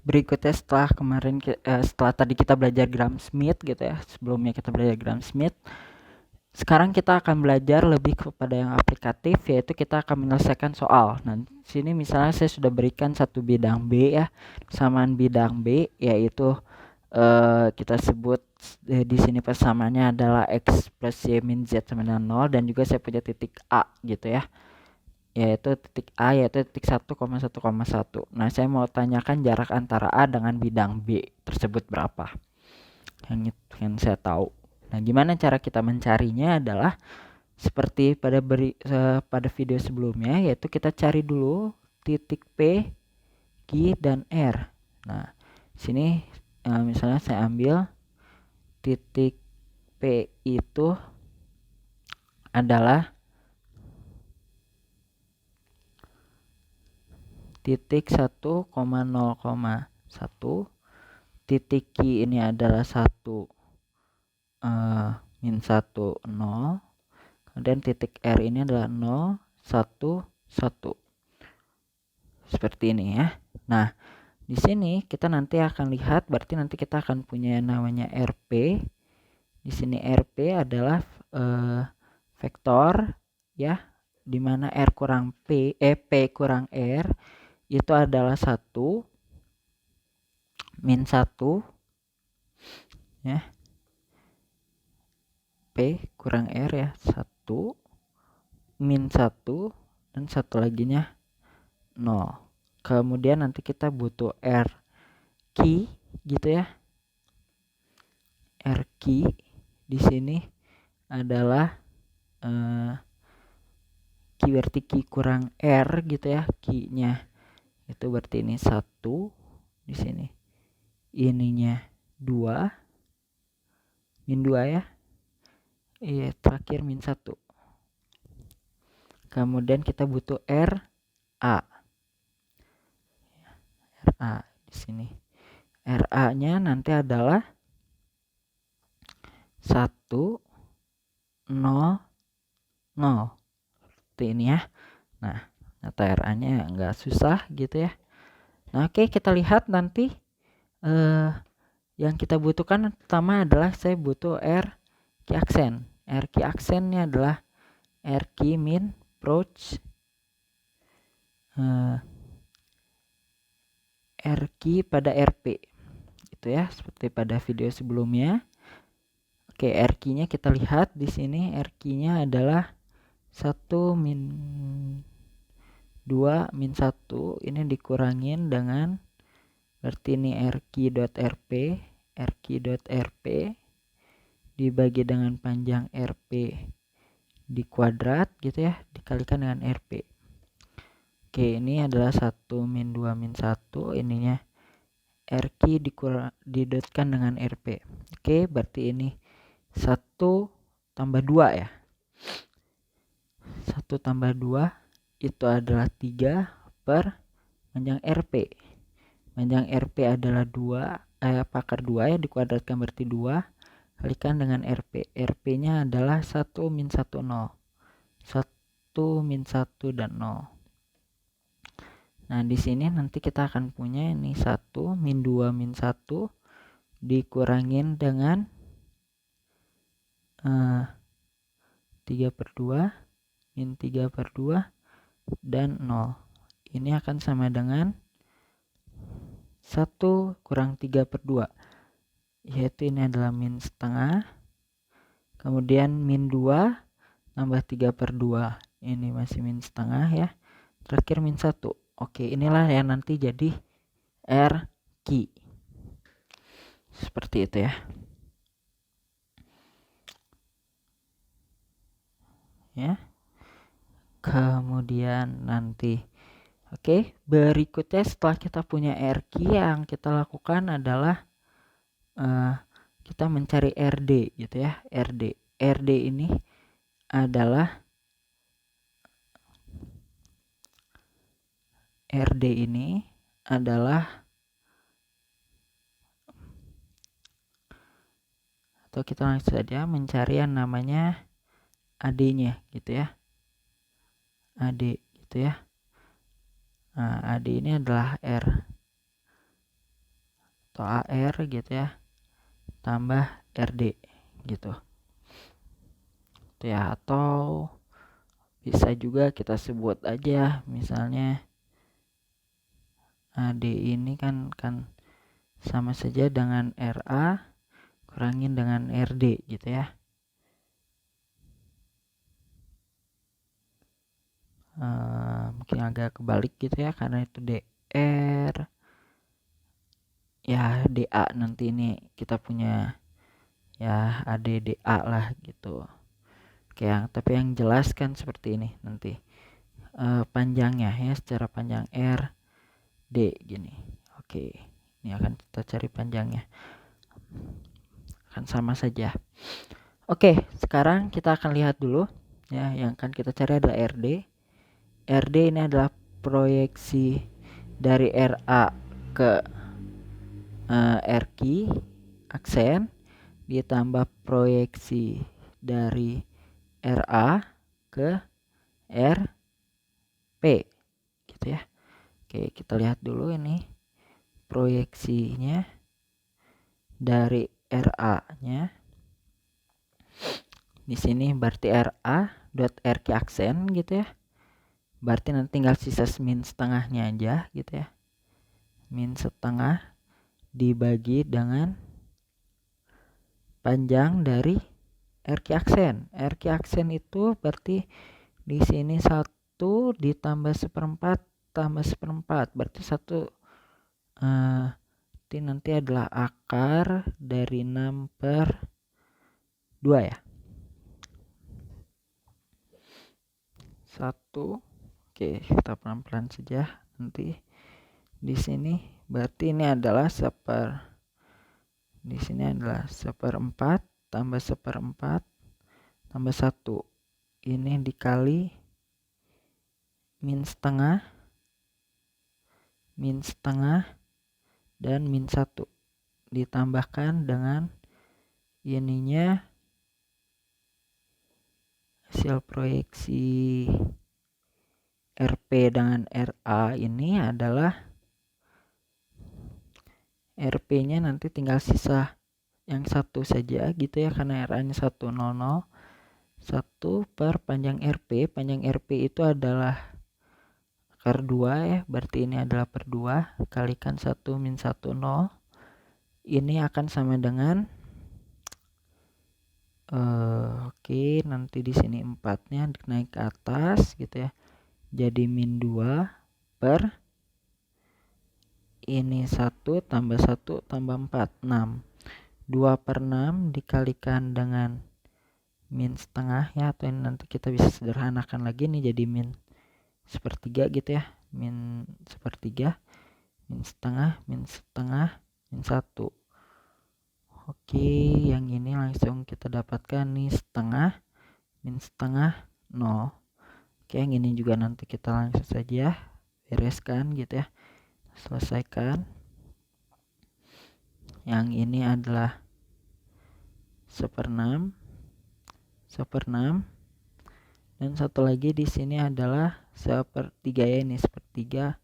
berikutnya setelah tadi kita belajar gram Smith gitu ya, sebelumnya kita belajar gram Smith, sekarang kita akan belajar lebih kepada yang aplikatif, yaitu kita akan menyelesaikan soal. Nah, sini misalnya saya sudah berikan satu bidang B ya, samaan bidang B, yaitu kita sebut di sini persamaannya adalah x plus y min z sama dengan 0, dan juga saya punya titik A gitu ya, yaitu titik A yaitu titik 1,1,1. Nah, saya mau tanyakan jarak antara A dengan bidang B tersebut berapa. Yang saya tahu. Nah, gimana cara kita mencarinya adalah seperti pada video sebelumnya, yaitu kita cari dulu titik P, Q, dan R. Nah, sini misalnya saya ambil titik P itu adalah titik 1,0,1, titik Q ini adalah 1 min 1 0, kemudian titik R ini adalah 0 1 1, seperti ini ya. Nah, di sini kita nanti akan lihat, berarti nanti kita akan punya yang namanya RP. Di sini RP adalah vektor ya, dimana R kurang P kurang R itu adalah 1 min 1 ya, P kurang R ya, 1 min 1 dan satu laginya 0. Kemudian nanti kita butuh R Q gitu ya. R Q di sini adalah Q berarti Q kurang R gitu ya, Q-nya itu berarti ini 1 di sini. Ininya 2 min 2 ya. Iya, terakhir min 1. Kemudian kita butuh R A. R A di sini. R A-nya nanti adalah 1 0 0. Seperti ini ya. Nah, data R A-nya nggak susah gitu ya. Nah, oke, kita lihat nanti yang kita butuhkan pertama adalah saya butuh R Q aksen. R Q aksennya adalah R Q min approach R Q pada RP itu ya, seperti pada video sebelumnya. Oke, R Q-nya kita lihat di sini, R Q-nya adalah 1 min 2 min 1, ini dikurangin dengan, berarti ini RQ.RP, RQ.RP dibagi dengan panjang RP di kuadrat gitu ya, dikalikan dengan RP. Oke, ini adalah 1 min 2 min 1, ininya RQ didotkan dengan RP. Oke, berarti ini 1 tambah 2 ya. 1 tambah 2 itu adalah 3 per panjang RP. Panjang RP adalah 2, pakar 2 ya, dikuadratkan berarti 2 kalikan dengan RP. RP-nya adalah 1 min 1 0. 1 min 1 dan 0. Nah, di sini nanti kita akan punya ini 1 min 2 min 1 dikurangin dengan 3 per 2 min 3 per 2 dan 0. Ini akan sama dengan 1 kurang 3 per 2, yaitu ini adalah min setengah. Kemudian min 2 tambah 3 per 2, ini masih min setengah ya. Terakhir min 1. Oke, inilah yang nanti jadi R Q. Seperti itu ya. Ya. Kemudian nanti berikutnya setelah kita punya R Q, yang kita lakukan adalah kita mencari RD gitu ya. RD ini adalah atau kita langsung saja mencari yang namanya AD-nya gitu ya. AD gitu ya. Nah, AD ini adalah R atau AR gitu ya, tambah RD gitu. Itu ya, atau bisa juga kita sebut aja misalnya AD ini kan sama saja dengan RA kurangin dengan RD gitu ya. Mungkin agak kebalik gitu ya, karena itu DR ya, DA nanti ini kita punya ya ADDA lah gitu. Oke, tapi yang jelas kan seperti ini nanti panjangnya ya, secara panjang RD gini. Oke, ini akan kita cari panjangnya, akan sama saja. Oke, sekarang kita akan lihat dulu ya, yang akan kita cari adalah RD. RD ini adalah proyeksi dari RA ke RQ aksen ditambah proyeksi dari RA ke RP gitu ya. Oke, kita lihat dulu ini proyeksinya dari RA-nya. Di sini berarti RA dot RQ aksen gitu ya. Berarti nanti tinggal sisa min setengahnya aja gitu ya. Min setengah dibagi dengan panjang dari RQ aksen. RQ aksen itu berarti di sini 1 ditambah 1/4 tambah 1/4, berarti 1 nanti adalah akar dari 6/2 ya. 1. Oke, kita pelan-pelan saja nanti. Di sini berarti ini adalah di sini adalah 1/4 tambah 1/4 tambah 1. Ini dikali min setengah dan min 1 ditambahkan dengan ininya hasil proyeksi RP dengan RA ini adalah RP-nya nanti tinggal sisa yang 1 saja gitu ya, karena RA-nya 100. 1 per panjang RP. Panjang RP itu adalah akar 2 ya, berarti ini adalah per 2 kalikan 1 min 1 0. Ini akan sama dengan oke, nanti di sini 4-nya naik ke atas gitu ya. Jadi min 2 per ini 1 tambah 1 tambah 4, 6. 2/6 dikalikan dengan min setengah ya, atau ini nanti kita bisa sederhanakan lagi nih jadi min 1/3 gitu ya. Min 1/3, min setengah, min setengah, min 1. Oke, yang ini langsung kita dapatkan nih setengah, min setengah, 0. Oke, yang ini juga nanti kita langsung saja bereskan gitu ya, selesaikan. Yang ini adalah 1/6, dan satu lagi di sini adalah 1/3 ya, ini 1/3,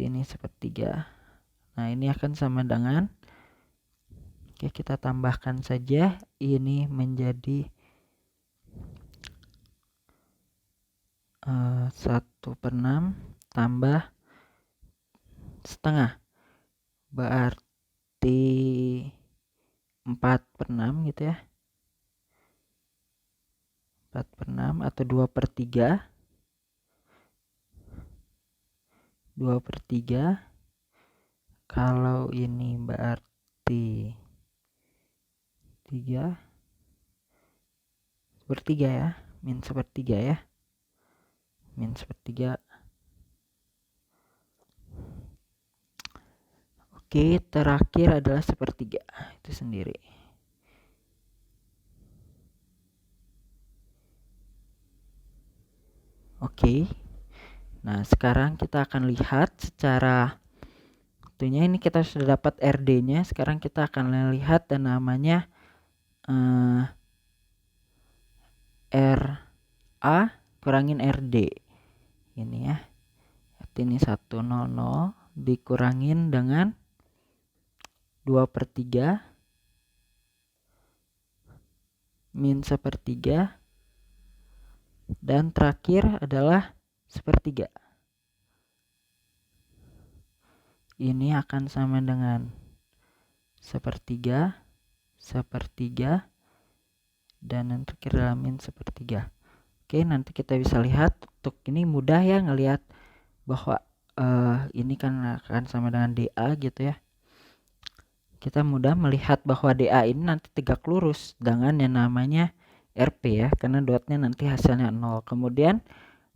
ini 1/3. Nah, ini akan sama dengan, oke, kita tambahkan saja, ini menjadi 1/6 tambah setengah, berarti 4/6 gitu ya. 4/6 atau 2/3. 2/3. Kalau ini berarti 3/3 ya, min 1/3 ya. Min 1/3. Oke, terakhir adalah 1/3 itu sendiri. Oke. Nah, sekarang kita akan lihat secara tentunya ini kita sudah dapat RD-nya. Sekarang kita akan lihat dan namanya RA kurangin RD. Ini ya. Ini 100 dikurangin dengan 2/3, min 1/3, dan terakhir adalah 1/3. Ini akan sama dengan 1/3, 1/3, dan yang terakhir adalah min 1/3. Oke, nanti kita bisa lihat untuk ini mudah ya ngelihat bahwa ini kan akan sama dengan DA gitu ya. Kita mudah melihat bahwa DA ini nanti tegak lurus dengan yang namanya RP ya, karena dotnya nanti hasilnya 0. Kemudian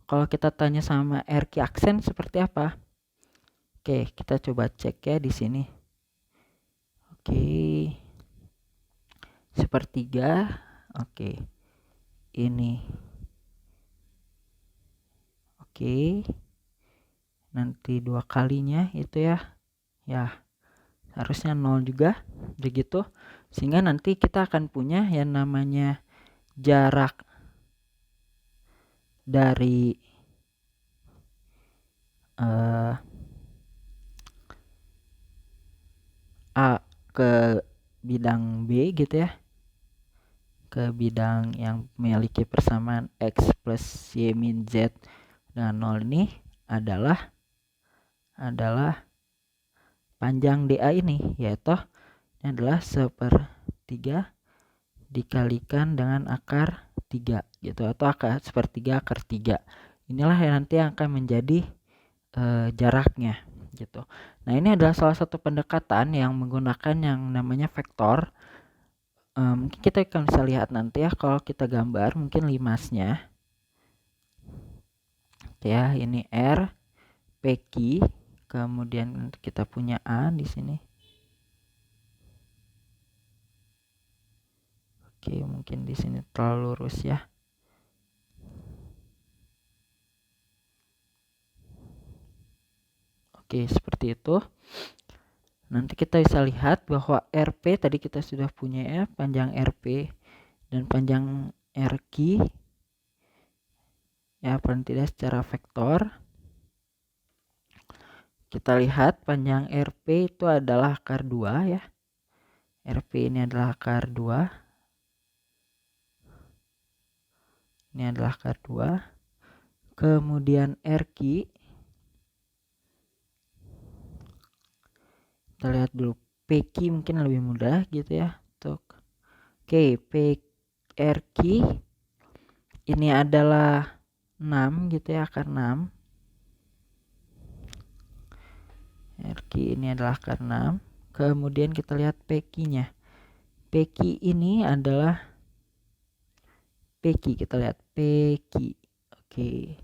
kalau kita tanya sama RQ aksen seperti apa? Oke, kita coba cek ya di sini. Oke. 1/3. Oke. Ini. Oke. Nanti 2 kalinya itu ya. Ya. Harusnya 0 juga. Begitu. Sehingga nanti kita akan punya yang namanya jarak dari A ke bidang B gitu ya, ke bidang yang memiliki persamaan X plus Y min Z dengan 0 ini adalah panjang DA ini, yaitu ini adalah 1/3 dikalikan dengan akar 3 gitu, atau akar 1/3 akar 3. Inilah yang nanti akan menjadi jaraknya gitu. Nah, ini adalah salah satu pendekatan yang menggunakan yang namanya vektor. Mungkin kita akan bisa lihat nanti ya kalau kita gambar mungkin limasnya. Ya, ini R, PQ, kemudian kita punya A di sini. Oke, mungkin di sini terlalu lurus ya. Oke, seperti itu. Nanti kita bisa lihat bahwa RP tadi kita sudah punya ya, panjang RP dan panjang RQ ya, paling tidak secara vektor. Kita lihat panjang RP itu adalah akar 2 ya. RP ini adalah akar 2. Ini adalah akar 2. Kemudian RQ, kita lihat dulu PQ mungkin lebih mudah gitu ya untuk. Oke, RQ ini adalah 6 gitu ya, akar 6. RQ ini adalah akar 6. Kemudian kita lihat PQ-nya. PQ ini adalah PQ, kita lihat PQ. Oke.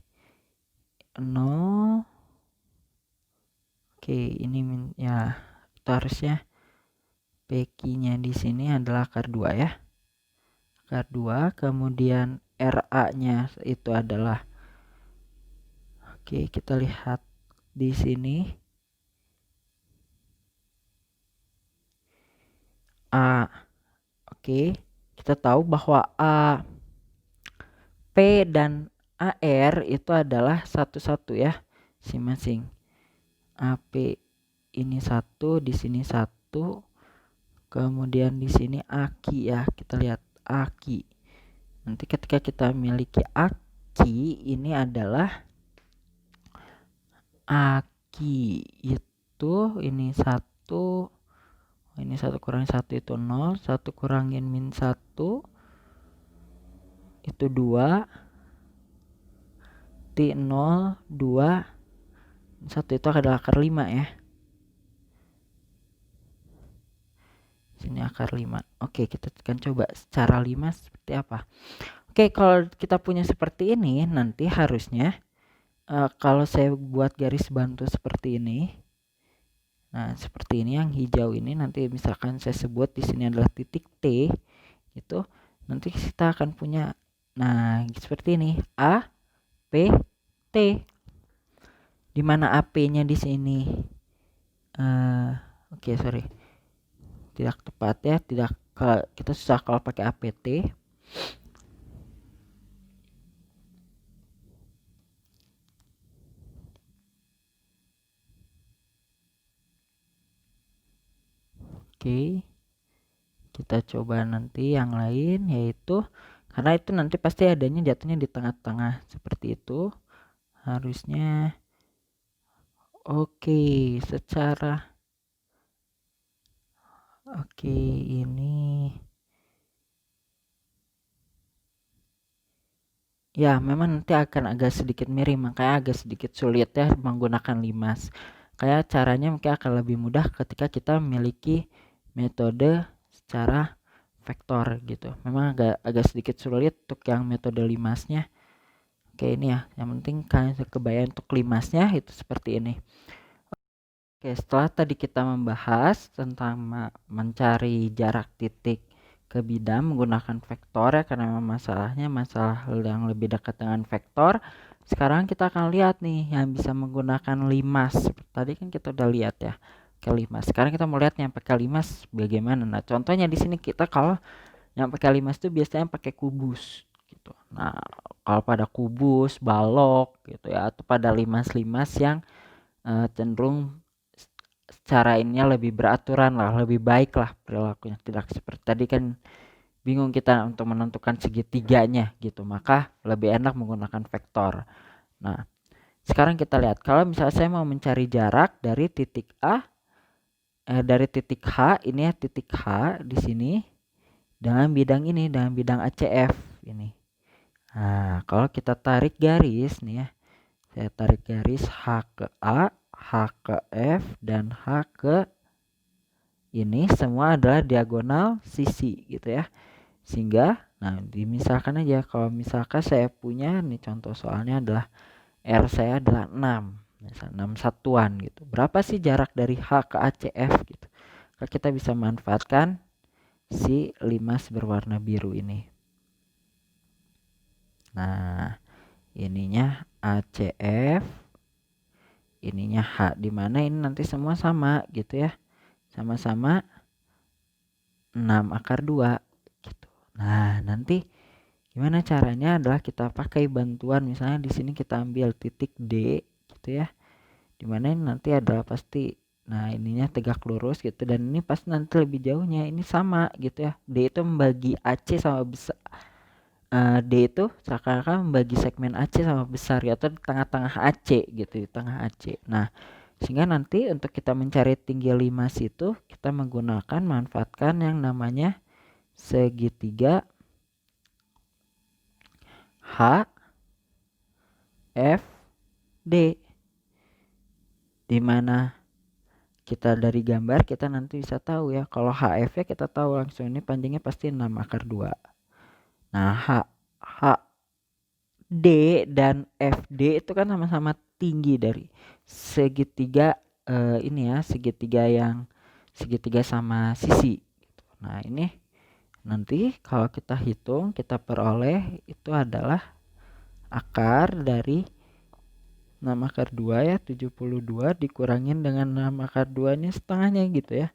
0. Oke, ini ya itu harusnya PQ-nya di sini adalah akar 2 ya. Akar 2, kemudian RA-nya itu adalah, oke, kita lihat di sini A. Oke, kita tahu bahwa A, P dan AR itu adalah satu-satu ya, masing-masing. AP ini 1, di sini 1. Kemudian di sini aki ya, kita lihat aki. Nanti ketika kita memiliki aki, ini adalah aki itu ini 1, ini 1 kurang 1 itu 0, 1 kurangin min 1 itu 2, T0, 2, 1 itu adalah akar 5 ya. Sini akar 5. Oke, kita akan coba secara 5 seperti apa. Oke, kalau kita punya seperti ini, nanti harusnya kalau saya buat garis bantu seperti ini. Nah, seperti ini yang hijau ini nanti misalkan saya sebut di sini adalah titik T gitu. Nanti kita akan punya, nah, seperti ini, A, P, T. Di mana AP-nya di sini oke, sorry. Tidak tepat ya, tidak, kita susah kalau pakai APT. Oke, kita coba nanti yang lain, yaitu karena itu nanti pasti adanya jatuhnya di tengah-tengah seperti itu. Harusnya oke, oke ini ya memang nanti akan agak sedikit miring, makanya agak sedikit sulit ya menggunakan limas. Kayak caranya mungkin akan lebih mudah ketika kita memiliki metode secara vektor gitu. Memang agak sedikit sulit untuk yang metode limasnya. Oke ini ya, yang penting kalian kebayang untuk limasnya itu seperti ini. Oke, setelah tadi kita membahas tentang mencari jarak titik ke bidang menggunakan vektor ya, karena memang masalahnya masalah yang lebih dekat dengan vektor. Sekarang kita akan lihat nih yang bisa menggunakan limas. Tadi kan kita udah lihat ya ke limas. Sekarang kita mau lihat yang pakai limas bagaimana. Nah, contohnya di sini kita kalau yang pakai limas itu biasanya pakai kubus gitu. Nah, kalau pada kubus, balok gitu ya, atau pada limas-limas yang cenderung secara ininya lebih beraturan lah, lebih baik lah perilakunya, tidak seperti tadi kan bingung kita untuk menentukan segitiganya gitu, maka lebih enak menggunakan vektor. Nah, sekarang kita lihat kalau misalnya saya mau mencari jarak dari titik A dari titik H ini ya, titik H di sini dengan bidang ini, dengan bidang ACF ini. Nah, kalau kita tarik garis nih ya, saya tarik garis H ke A, H ke F, dan H ke ini semua adalah diagonal sisi gitu ya. Sehingga nah dimisalkan aja, kalau misalkan saya punya nih contoh soalnya adalah R saya adalah 6. Misal 6 satuan gitu. Berapa sih jarak dari H ke ACF gitu. Kalau kita bisa manfaatkan si limas berwarna biru ini. Nah, ininya ACF, ininya H, dimana ini nanti semua sama gitu ya. Sama-sama 6 akar 2 gitu. Nah, nanti gimana caranya adalah kita pakai bantuan, misalnya di sini kita ambil titik D gitu ya. Dimana ini nanti adalah pasti nah ininya tegak lurus gitu, dan ini pasti nanti lebih jauhnya ini sama gitu ya. D itu membagi AC sama besar. D itu seakan-akan membagi segmen AC sama besar ya, atau di tengah-tengah AC gitu, di tengah AC. Nah, sehingga nanti untuk kita mencari tinggi limas itu kita menggunakan manfaatkan yang namanya segitiga H F D, dimana kita dari gambar kita nanti bisa tahu ya, kalau HF nya kita tahu langsung ini panjangnya pasti 6 akar 2. Nah H D dan FD itu kan sama-sama tinggi dari segitiga ini ya, segitiga sama sisi gitu. Nah ini nanti kalau kita hitung kita peroleh itu adalah akar dari 6 akar 2 ya, 72 dikurangin dengan 6 akar 2 ini setengahnya gitu ya,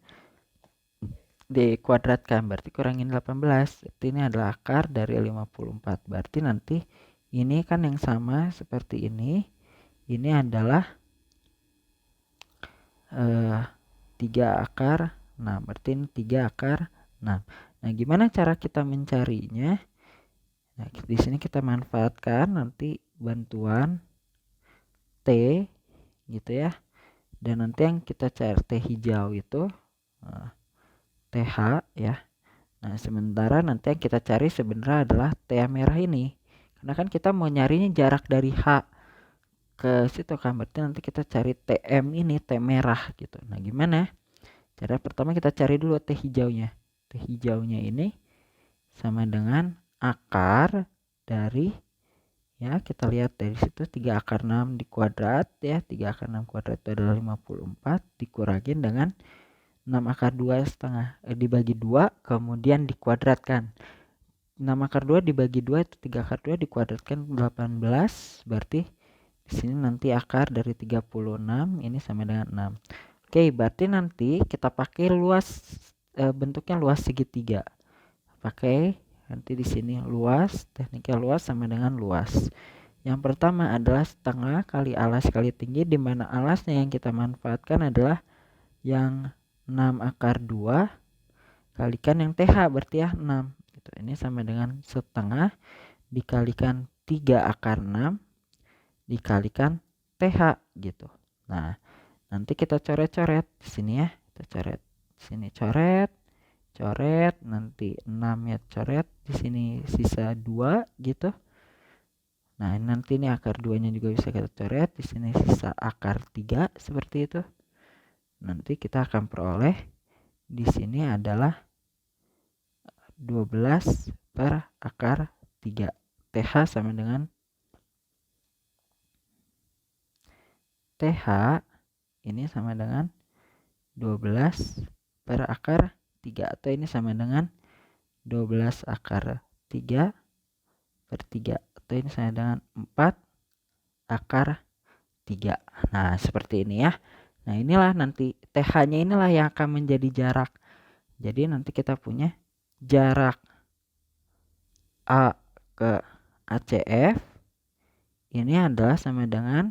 dikuadratkan berarti kurangin 18, berarti ini adalah akar dari 54. Berarti nanti ini kan yang sama seperti ini adalah 3 akar 6, berarti ini 3 akar 6. Nah gimana cara kita mencarinya? Nah di sini kita manfaatkan nanti bantuan T gitu ya, dan nanti yang kita cari T hijau itu TH ya. Nah sementara nanti yang kita cari sebenarnya adalah T yang merah ini, karena kan kita mau nyarinya jarak dari H ke situ kan, berarti nanti kita cari TM ini, T merah gitu. Nah gimana cara pertama? Kita cari dulu T hijaunya. T hijaunya ini sama dengan akar dari ya, kita lihat dari situ 3 akar 6 dikuadrat ya, 3 akar 6 kuadrat itu adalah 54 dikurangin dengan 6 akar 2 setengah dibagi 2 kemudian dikuadratkan. 6 akar 2 dibagi 2 itu 3 akar 2 dikuadratkan 18, berarti di sini nanti akar dari 36 ini sama dengan 6. Oke, berarti nanti kita pakai luas bentuknya luas segitiga. Pakai nanti di sini luas, tekniknya luas sama dengan luas. Yang pertama adalah setengah kali alas kali tinggi, di mana alasnya yang kita manfaatkan adalah yang 6 akar 2 kalikan yang TH berarti ya 6 gitu. Ini sama dengan setengah dikalikan 3 akar 6 dikalikan TH gitu. Nah, nanti kita coret-coret di sini ya. Kita coret. Di sini coret, coret, nanti 6 ya coret, di sini sisa 2 gitu. Nah, nanti ini akar 2-nya juga bisa kita coret, di sini sisa akar 3 seperti itu. Nanti kita akan peroleh di sini adalah 12 per akar 3. TH sama dengan TH ini sama dengan 12 per akar 3 atau ini sama dengan 12 akar 3 per 3 atau ini sama dengan 4 akar 3. Nah, seperti ini ya. Nah, inilah nanti TH-nya inilah yang akan menjadi jarak. Jadi nanti kita punya jarak A ke ACF ini adalah sama dengan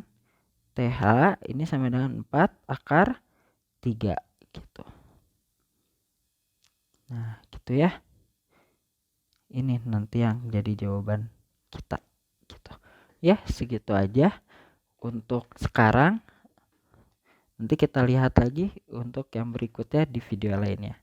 TH ini sama dengan 4 akar 3 gitu. Nah, gitu ya. Ini nanti yang jadi jawaban kita gitu. Ya, segitu aja untuk sekarang. Nanti kita lihat lagi untuk yang berikutnya di video lainnya.